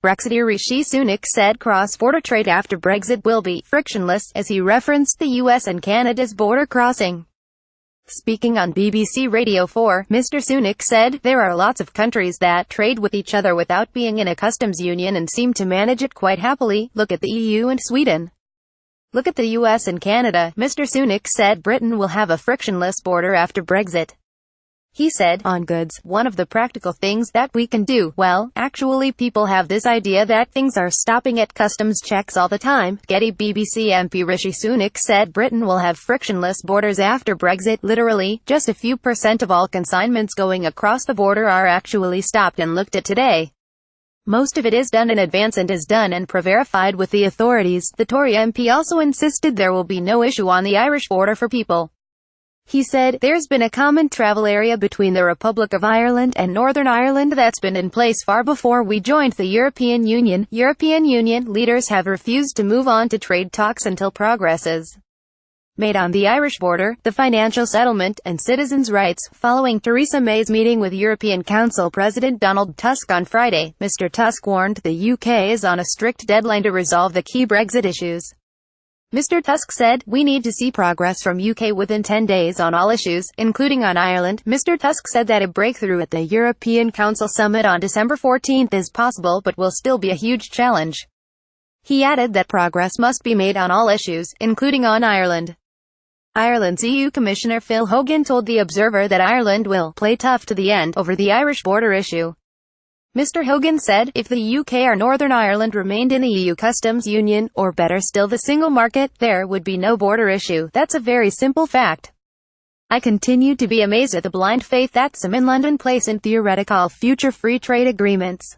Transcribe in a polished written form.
Brexiteer Rishi Sunak said cross-border trade after Brexit will be frictionless, as he referenced the US and Canada's border crossing. Speaking on BBC Radio 4, Mr. Sunak said, "There are lots of countries that trade with each other without being in a customs union and seem to manage it quite happily. Look at the EU and Sweden. Look at the US and Canada." Mr. Sunak said Britain will have a frictionless border after Brexit. He said, "On goods, one of the practical things that we can do, well, actually people have this idea that things are stopping at customs checks all the time." Getty BBC MP Rishi Sunak said Britain will have frictionless borders after Brexit. Literally, just a few % of all consignments going across the border are actually stopped and looked at today. Most of it is done in advance and is done and pre-verified with the authorities. The Tory MP also insisted there will be no issue on the Irish border for people. He said, "There's been a common travel area between the Republic of Ireland and Northern Ireland that's been in place far before we joined the European Union. European Union leaders have refused to move on to trade talks until progress is made on the Irish border, the financial settlement, and citizens' rights." Following Theresa May's meeting with European Council President Donald Tusk on Friday, Mr. Tusk warned the UK is on a strict deadline to resolve the key Brexit issues. Mr. Tusk said, "We need to see progress from UK within 10 days on all issues, including on Ireland." Mr. Tusk said that a breakthrough at the European Council summit on December 14 is possible but will still be a huge challenge. He added that progress must be made on all issues, including on Ireland. Ireland's EU Commissioner Phil Hogan told The Observer that Ireland will play tough to the end over the Irish border issue. Mr. Hogan said, "If the UK or Northern Ireland remained in the EU customs union, or better still the single market, there would be no border issue. That's a very simple fact. I continue to be amazed at the blind faith that some in London place in theoretical future free trade agreements."